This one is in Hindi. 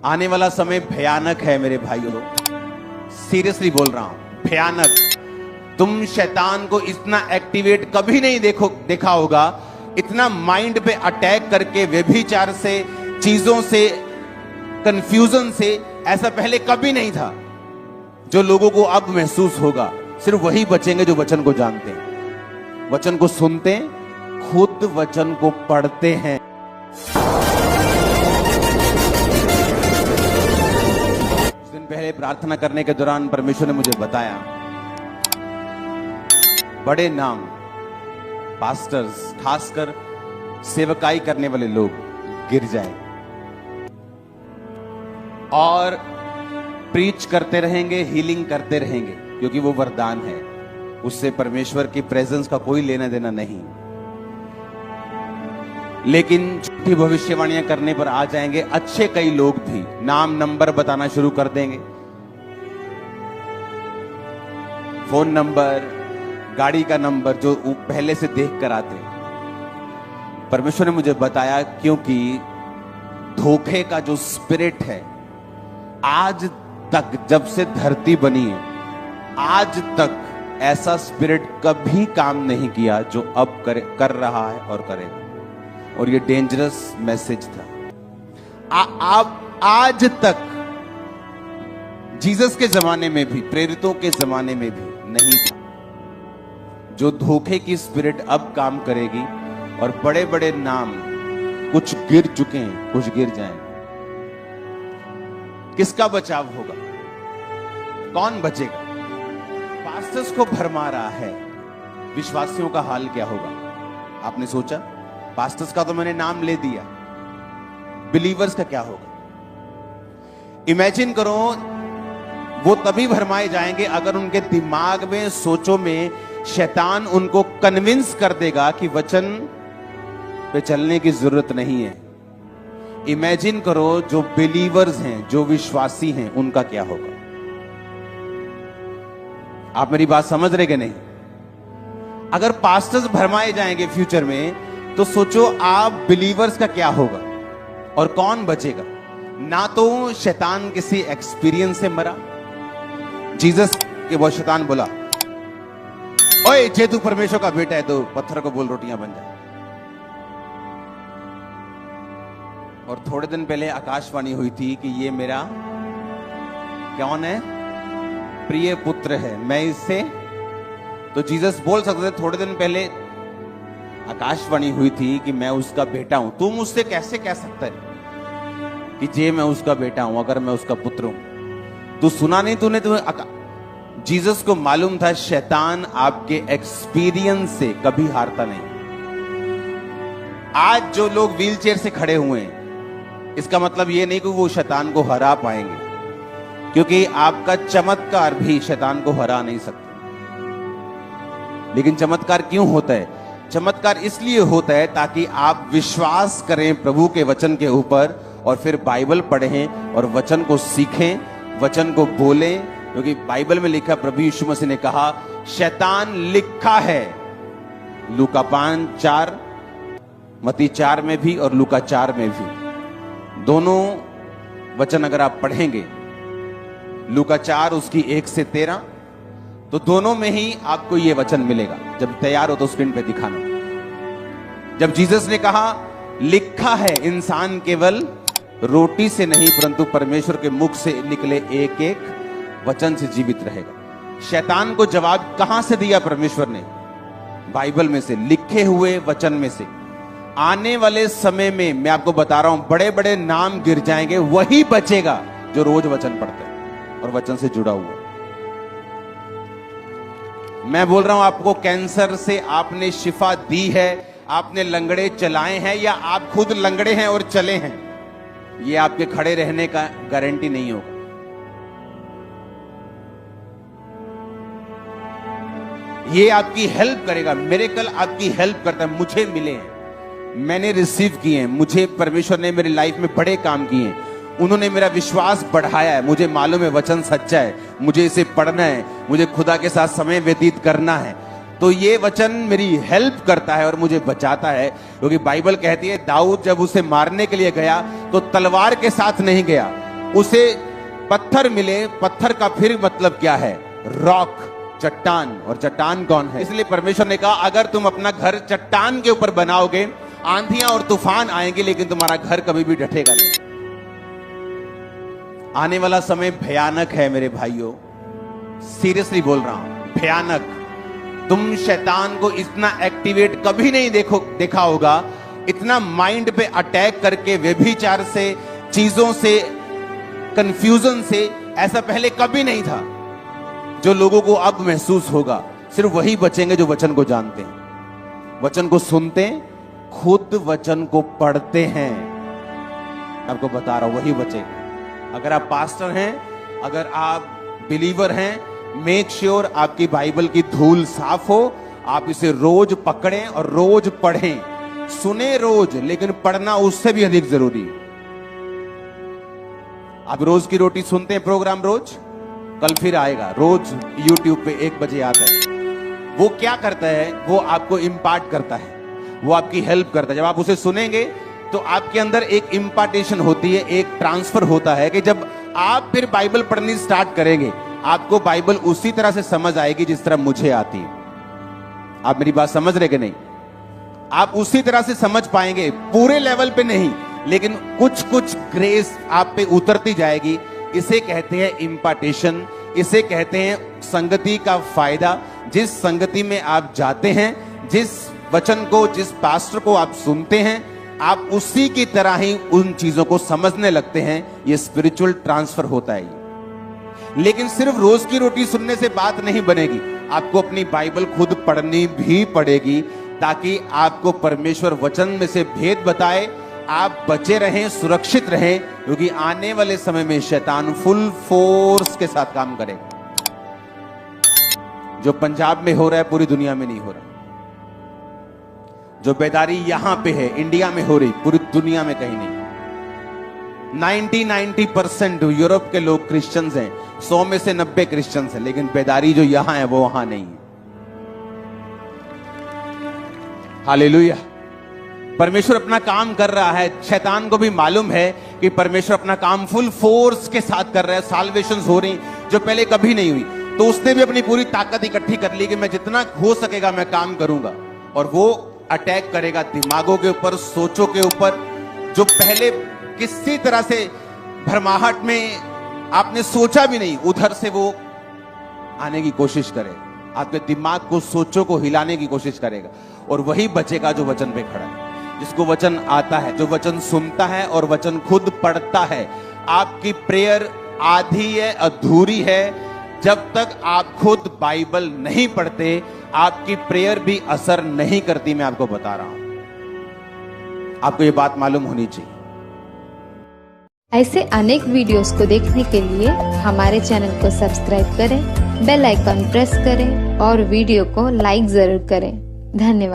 आने वाला समय भयानक है मेरे भाइयों, सीरियसली बोल रहा हूं, भयानक। तुम शैतान को इतना एक्टिवेट कभी नहीं देखा होगा, इतना माइंड पे अटैक करके व्यभिचार से, चीजों से, कंफ्यूजन से, ऐसा पहले कभी नहीं था। जो लोगों को अब महसूस होगा, सिर्फ वही बचेंगे जो वचन को जानते हैं, वचन को सुनते हैं, खुद वचन को पढ़ते हैं। कुछ दिन पहले प्रार्थना करने के दौरान परमेश्वर ने मुझे बताया, बड़े नाम, पास्टर्स, खासकर सेवकाई करने वाले लोग गिर जाए और प्रीच करते रहेंगे, हीलिंग करते रहेंगे, क्योंकि वो वरदान है, उससे परमेश्वर की प्रेजेंस का कोई लेना देना नहीं। लेकिन झूठी भविष्यवाणियां करने पर आ जाएंगे अच्छे कई लोग भी, नाम नंबर बताना शुरू कर देंगे, फोन नंबर, गाड़ी का नंबर जो पहले से देख कर आते हैं। परमेश्वर ने मुझे बताया, क्योंकि धोखे का जो स्पिरिट है, आज तक जब से धरती बनी है, आज तक ऐसा स्पिरिट कभी काम नहीं किया जो अब कर रहा है और करेगा। और ये डेंजरस मैसेज था। आप आज तक जीसस के जमाने में भी, प्रेरितों के जमाने में भी नहीं था। जो धोखे की स्पिरिट अब काम करेगी और बड़े बड़े नाम, कुछ गिर चुके हैं, कुछ गिर जाएंगे। किसका बचाव होगा? कौन बचेगा? पास्टर्स को भरमा रहा है, विश्वासियों का हाल क्या होगा? आपने सोचा? पास्टर्स का तो मैंने नाम ले दिया, बिलीवर्स का क्या होगा? इमेजिन करो, वो तभी भरमाए जाएंगे अगर उनके दिमाग में, सोचों में शैतान उनको कन्विंस कर देगा कि वचन पे चलने की जरूरत नहीं है। इमेजिन करो, जो बिलीवर्स हैं, जो विश्वासी हैं, उनका क्या होगा? आप मेरी बात समझ रहे कि नहीं? अगर पास्टर्स भरमाए जाएंगे फ्यूचर में, तो सोचो आप बिलीवर्स का क्या होगा और कौन बचेगा? ना तो शैतान किसी एक्सपीरियंस से मरा, जीसस के वो शैतान बोला, ओए जे तू परमेश्वर का बेटा है तो पत्थर को बोल रोटियां बन जाए। और थोड़े दिन पहले आकाशवाणी हुई थी कि ये मेरा कौन है? प्रिय पुत्र है, मैं इससे, तो जीसस बोल सकते थे। थोड़े दिन पहले आकाशवाणी हुई थी कि मैं उसका बेटा हूं। तू मुझसे कैसे कह सकता है कि जे मैं उसका बेटा हूं, अगर मैं उसका पुत्र हूं? तू सुना नहीं तूने? जीसस को मालूम था शैतान आपके एक्सपीरियंस से कभी हारता नहीं। आज जो लोग व्हीलचेयर से खड़े हुए हैं, इसका मतलब ये नहीं कि वो शैतान को हरा पाएंगे, क्योंकि आपका चमत्कार भी शैतान को हरा नहीं सकता। लेकिन चमत्कार क्यों होता है? चमत्कार इसलिए होता है ताकि आप विश्वास करें प्रभु के वचन के ऊपर, और फिर बाइबल पढ़ें और वचन को सीखें, वचन को बोलें। क्योंकि बाइबल में लिखा, प्रभु यीशु मसीह ने कहा, शैतान लिखा है, लूका 5:4, मत्ती 4 में भी और लूका 4 में भी। दोनों वचन अगर आप पढ़ेंगे, लूका 4 उसकी 1 से 13, तो दोनों में ही आपको यह वचन मिलेगा। जब तैयार हो तो स्क्रीन पे दिखाना। जब जीसस ने कहा, लिखा है, इंसान केवल रोटी से नहीं परंतु परमेश्वर के मुख से निकले एक एक वचन से जीवित रहेगा। शैतान को जवाब कहां से दिया परमेश्वर ने? बाइबल में से, लिखे हुए वचन में से। आने वाले समय में मैं आपको बता रहा हूं, बड़े बड़े नाम गिर जाएंगे, वही बचेगा जो रोज वचन पढ़ता है और वचन से जुड़ा हुआ। मैं बोल रहा हूं, आपको कैंसर से आपने शिफा दी है, आपने लंगड़े चलाए हैं, या आप खुद लंगड़े हैं और चले हैं, ये आपके खड़े रहने का गारंटी नहीं होगा। ये आपकी हेल्प करेगा। मिरेकल आपकी हेल्प करता है। मुझे मिले हैं, मैंने रिसीव किए हैं, मुझे परमेश्वर ने मेरी लाइफ में बड़े काम किए हैं, उन्होंने मेरा विश्वास बढ़ाया है। मुझे मालूम है वचन सच्चा है, मुझे इसे पढ़ना है, मुझे खुदा के साथ समय व्यतीत करना है। तो ये वचन मेरी हेल्प करता है और मुझे बचाता है, क्योंकि बाइबल कहती है दाऊद जब उसे मारने के लिए गया तो तलवार के साथ नहीं गया, उसे पत्थर मिले, पत्थर का फिर मतलब क्या है? रॉक, चट्टान। और चट्टान कौन है? इसलिए परमेश्वर ने कहा अगर तुम अपना घर चट्टान के ऊपर बनाओगे, आंधियां और तूफान आएंगे लेकिन तुम्हारा घर कभी भी ढटेगा नहीं। आने वाला समय भयानक है मेरे भाइयों, सीरियसली बोल रहा हूं, भयानक। तुम शैतान को इतना एक्टिवेट कभी नहीं देखा होगा, इतना माइंड पे अटैक करके, व्यभिचार से, चीजों से, कंफ्यूजन से, ऐसा पहले कभी नहीं था जो लोगों को अब महसूस होगा। सिर्फ वही बचेंगे जो वचन को जानते हैं, वचन को सुनते हैं, खुद वचन को पढ़ते हैं। आपको बता रहा हूं, वही बचेगा। अगर आप पास्टर हैं, अगर आप बिलीवर हैं, मेक श्योर आपकी बाइबल की धूल साफ हो, आप इसे रोज पकड़ें और रोज पढ़ें। सुने रोज, लेकिन पढ़ना उससे भी अधिक जरूरी है। आप रोज की रोटी सुनते हैं प्रोग्राम, रोज कल फिर आएगा, रोज YouTube पे 1 बजे आता है। वो क्या करता है? वो आपको इम्पार्ट करता है, वो आपकी हेल्प करता है। जब आप उसे सुनेंगे तो आपके अंदर एक इम्पार्टेशन होती है, एक ट्रांसफर होता है कि जब आप फिर बाइबल पढ़नी स्टार्ट करेंगे, आपको बाइबल उसी तरह से समझ आएगी जिस तरह मुझे आती है। आप मेरी बात समझ रहे कि नहीं? आप उसी तरह से समझ पाएंगे, पूरे लेवल पे नहीं, लेकिन कुछ कुछ ग्रेस आप पे उतरती जाएगी। इसे कहते हैं इम्पार्टेशन, इसे कहते हैं संगति का फायदा। जिस संगति में आप जाते हैं, जिस वचन को, जिस पास्टर को आप सुनते हैं, आप उसी की तरह ही उन चीजों को समझने लगते हैं। ये स्पिरिचुअल ट्रांसफर होता है। लेकिन सिर्फ रोज की रोटी सुनने से बात नहीं बनेगी, आपको अपनी बाइबल खुद पढ़नी भी पड़ेगी, ताकि आपको परमेश्वर वचन में से भेद बताए, आप बचे रहें, सुरक्षित रहें, क्योंकि आने वाले समय में शैतान फुल फोर्स के साथ काम करेगा। जो पंजाब में हो रहा है पूरी दुनिया में नहीं हो रहा। जो बेदारी यहां पे है इंडिया में हो रही, पूरी दुनिया में कहीं नहीं। 90% यूरोप के लोग क्रिश्चियंस हैं, 100 में से 90 क्रिश्चियंस हैं, लेकिन बेदारी जो यहां है वो वहां नहीं है। हालेलुया। परमेश्वर अपना काम कर रहा है। शैतान को भी मालूम है कि परमेश्वर अपना काम फुल फोर्स के साथ कर रहा है। साल्वेशंस हो रही जो पहले कभी नहीं हुई, तो उसने भी अपनी पूरी ताकत इकट्ठी कर ली कि मैं जितना हो सकेगा मैं काम करूंगा। और वो अटैक करेगा दिमागों के ऊपर, सोचों के ऊपर, जो पहले किसी तरह से भरमाहट में आपने सोचा भी नहीं, उधर से वो आने की कोशिश करे, आपके दिमाग को, सोचों को हिलाने की कोशिश करेगा। और वही बचेगा जो वचन पे खड़ा है, जिसको वचन आता है, जो वचन सुनता है और वचन खुद पढ़ता है। आपकी प्रेयर आधी है, अधूरी है। जब तक आप खुद बाइबल नहीं पढ़ते, आपकी प्रेयर भी असर नहीं करती। मैं आपको बता रहा हूं, आपको ये बात मालूम होनी चाहिए। ऐसे अनेक वीडियोस को देखने के लिए हमारे चैनल को सब्सक्राइब करें, बेल आइकन प्रेस करें और वीडियो को लाइक जरूर करें। धन्यवाद।